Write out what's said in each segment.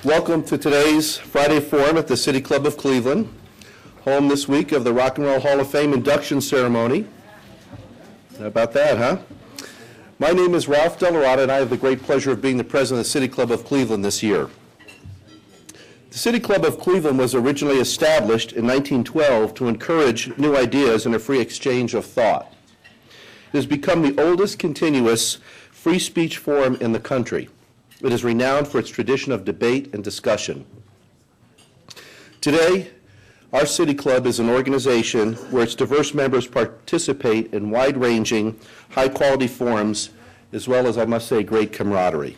Welcome to today's Friday Forum at the City Club of Cleveland, home this week of the Rock and Roll Hall of Fame induction ceremony. How about that, huh? My name is Ralph Delarada, and I have the great pleasure of being the president of the City Club of Cleveland this year. The City Club of Cleveland was originally established in 1912 to encourage new ideas and a free exchange of thought. It has become the oldest continuous free speech forum in the country. It is renowned for its tradition of debate and discussion. Today, our City Club is an organization where its diverse members participate in wide-ranging, high-quality forums, as well as, I must say, great camaraderie.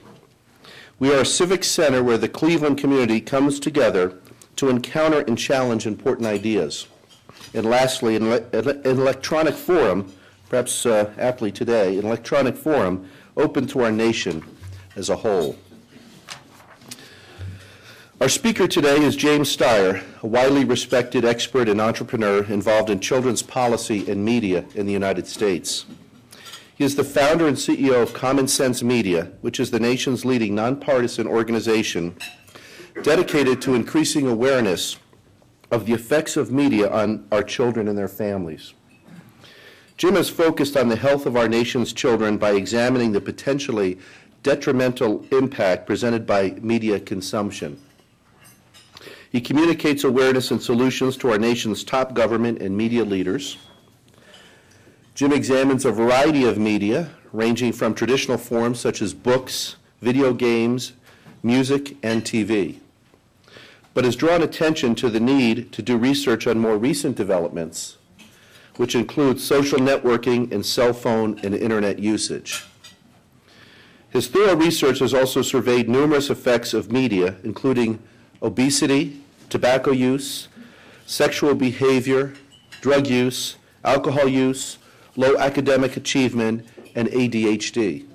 We are a civic center where the Cleveland community comes together to encounter and challenge important ideas. And lastly, an electronic forum, perhaps aptly today, an electronic forum open to our nation as a whole. Our speaker today is James Steyer, a widely respected expert and entrepreneur involved in children's policy and media in the United States. He is the founder and CEO of Common Sense Media, which is the nation's leading nonpartisan organization dedicated to increasing awareness of the effects of media on our children and their families. Jim has focused on the health of our nation's children by examining the potentially detrimental impact presented by media consumption. He communicates awareness and solutions to our nation's top government and media leaders. Jim examines a variety of media, ranging from traditional forms such as books, video games, music, and TV, but has drawn attention to the need to do research on more recent developments, which include social networking and cell phone and internet usage. His thorough research has also surveyed numerous effects of media, including obesity, tobacco use, sexual behavior, drug use, alcohol use, low academic achievement, and ADHD.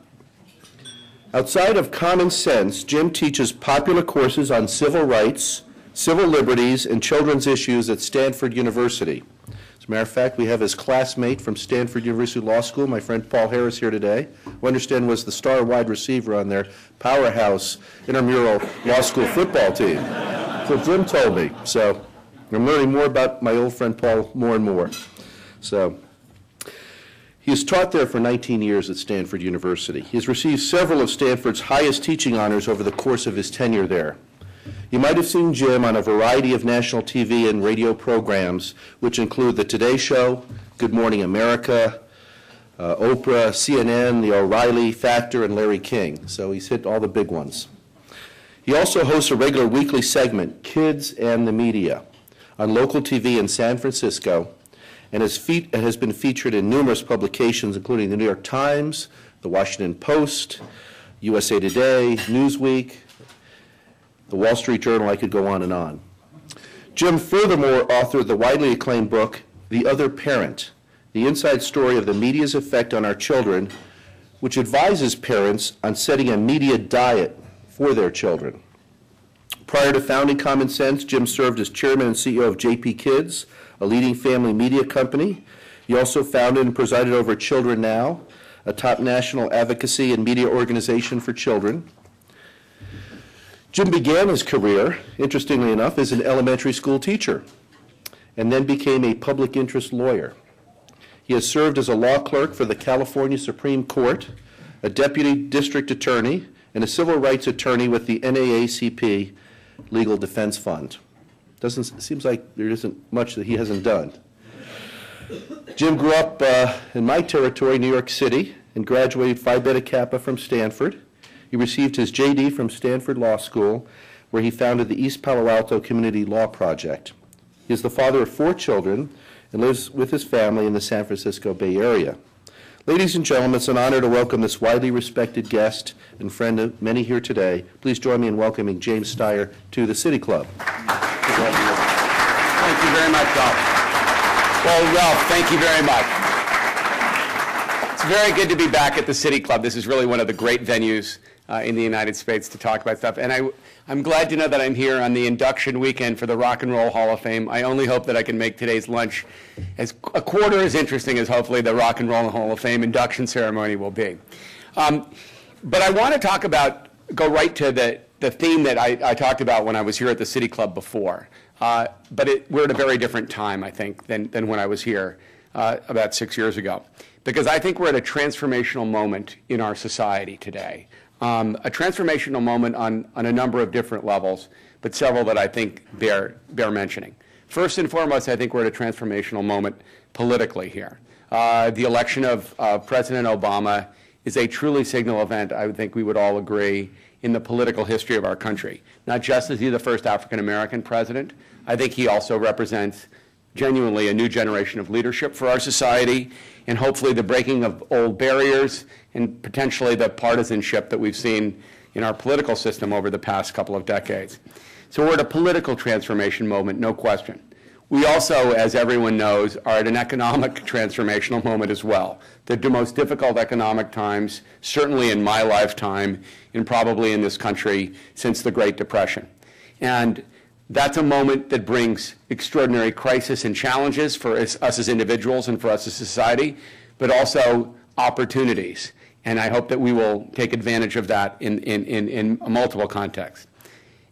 Outside of Common Sense, Jim teaches popular courses on civil rights, civil liberties, and children's issues at Stanford University. As a matter of fact, we have his classmate from Stanford University Law School, my friend Paul Harris, here today, who I understand was the star wide receiver on their powerhouse intramural law school football team. So Jim told me. So I'm learning more about my old friend Paul more and more. So he has taught there for 19 years at Stanford University. He has received several of Stanford's highest teaching honors over the course of his tenure there. You might have seen Jim on a variety of national TV and radio programs, which include The Today Show, Good Morning America, Oprah, CNN, The O'Reilly Factor, and Larry King. So he's hit all the big ones. He also hosts a regular weekly segment, Kids and the Media, on local TV in San Francisco, and has been featured in numerous publications, including the New York Times, the Washington Post, USA Today, Newsweek, the Wall Street Journal. I could go on and on. Jim furthermore authored the widely acclaimed book, The Other Parent, the inside story of the media's effect on our children, which advises parents on setting a media diet for their children. Prior to founding Common Sense, Jim served as chairman and CEO of JP Kids, a leading family media company. He also founded and presided over Children Now, a top national advocacy and media organization for children. Jim began his career, interestingly enough, as an elementary school teacher, and then became a public interest lawyer. He has served as a law clerk for the California Supreme Court, a deputy district attorney, and a civil rights attorney with the NAACP Legal Defense Fund. Seems like there isn't much that he hasn't done. Jim grew up in my territory, New York City, and graduated Phi Beta Kappa from Stanford. He received his JD from Stanford Law School, where he founded the East Palo Alto Community Law Project. He is the father of 4 children and lives with his family in the San Francisco Bay Area. Ladies and gentlemen, it's an honor to welcome this widely respected guest and friend of many here today. Please join me in welcoming James Steyer to the City Club. Thank you very much, Ralph. Well, Ralph, thank you very much. It's very good to be back at the City Club. This is really one of the great venues in the United States to talk about stuff. And I'm glad to know that I'm here on the induction weekend for the Rock and Roll Hall of Fame. I only hope that I can make today's lunch as a quarter as interesting as hopefully the Rock and Roll Hall of Fame induction ceremony will be. But I want to talk about, go right to the the theme that I talked about when I was here at the City Club before. But we're at a very different time, I think, than when I was here about 6 years ago. Because I think we're at a transformational moment in our society today. A transformational moment on a number of different levels, but several that I think bear mentioning. First and foremost, I think we're at a transformational moment politically here. The election of President Obama is a truly signal event, I would think we would all agree, in the political history of our country. Not just is he the first African-American president, I think he also represents genuinely a new generation of leadership for our society, and hopefully the breaking of old barriers and potentially the partisanship that we've seen in our political system over the past couple of decades. So we're at a political transformation moment, no question. We also, as everyone knows, are at an economic transformational moment as well. The most difficult economic times, certainly in my lifetime, and probably in this country since the Great Depression. And that's a moment that brings extraordinary crisis and challenges for us as individuals and for us as society, but also opportunities. And I hope that we will take advantage of that in multiple contexts.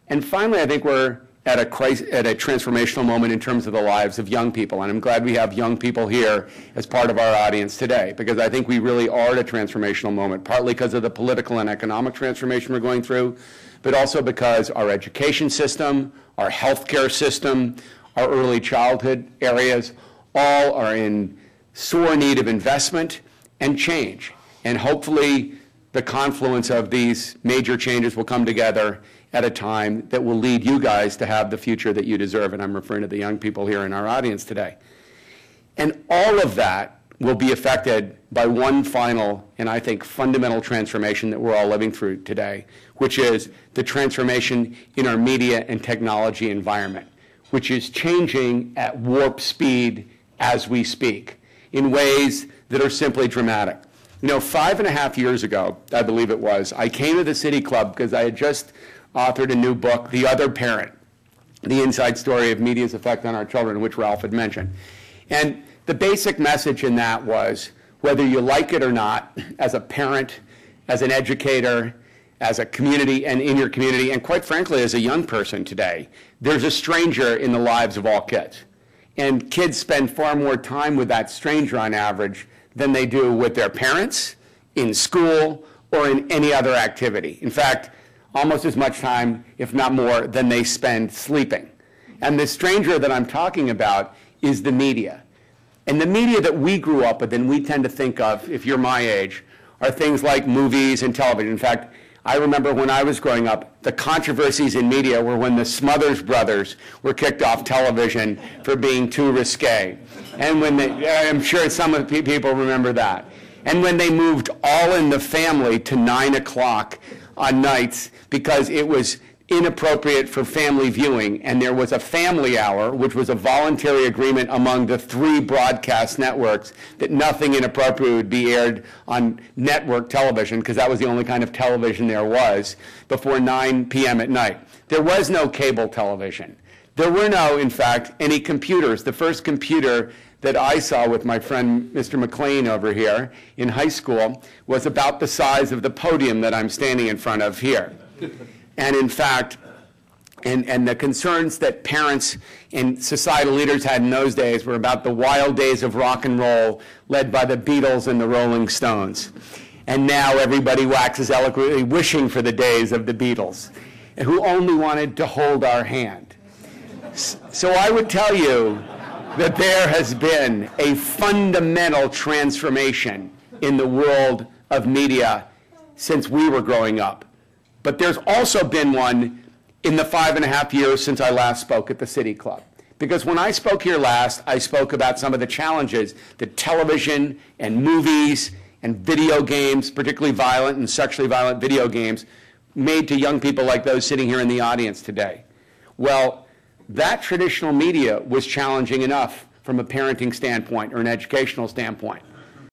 And finally, I think we're at a transformational moment in terms of the lives of young people. And I'm glad we have young people here as part of our audience today, because I think we really are at a transformational moment, partly because of the political and economic transformation we're going through, but also because our education system, our healthcare system, our early childhood areas, all are in sore need of investment and change. And hopefully the confluence of these major changes will come together at a time that will lead you guys to have the future that you deserve. And I'm referring to the young people here in our audience today. And all of that will be affected by one final and I think fundamental transformation that we're all living through today, which is the transformation in our media and technology environment, which is changing at warp speed as we speak in ways that are simply dramatic. You know, 5.5 years ago, I believe it was, I came to the City Club because I had just authored a new book, The Other Parent, The Inside Story of Media's Effect on Our Children, which Ralph had mentioned. And the basic message in that was, whether you like it or not, as a parent, as an educator, as a community and in your community, and quite frankly, as a young person today, there's a stranger in the lives of all kids. And kids spend far more time with that stranger on average than they do with their parents, in school, or in any other activity. In fact, almost as much time, if not more, than they spend sleeping. And the stranger that I'm talking about is the media. And the media that we grew up with and we tend to think of, if you're my age, are things like movies and television. In fact, I remember when I was growing up, the controversies in media were when the Smothers Brothers were kicked off television for being too risque. And when I'm sure some of the people remember that. And when they moved All in the Family to 9 o'clock on nights because it was inappropriate for family viewing, and there was a family hour, which was a voluntary agreement among the 3 broadcast networks that nothing inappropriate would be aired on network television, because that was the only kind of television there was, before 9 p.m. at night. There was no cable television. There were no, in fact, any computers. The first computer that I saw with my friend Mr. McLean over here in high school was about the size of the podium that I'm standing in front of here. And in fact, and the concerns that parents and societal leaders had in those days were about the wild days of rock and roll led by the Beatles and the Rolling Stones. And now everybody waxes eloquently wishing for the days of the Beatles, and who only wanted to hold our hand. So I would tell you that there has been a fundamental transformation in the world of media since we were growing up. But there's also been one in the 5.5 years since I last spoke at the City Club. Because when I spoke here last, I spoke about some of the challenges that television and movies and video games, particularly violent and sexually violent video games, made to young people like those sitting here in the audience today. Well, that traditional media was challenging enough from a parenting standpoint or an educational standpoint.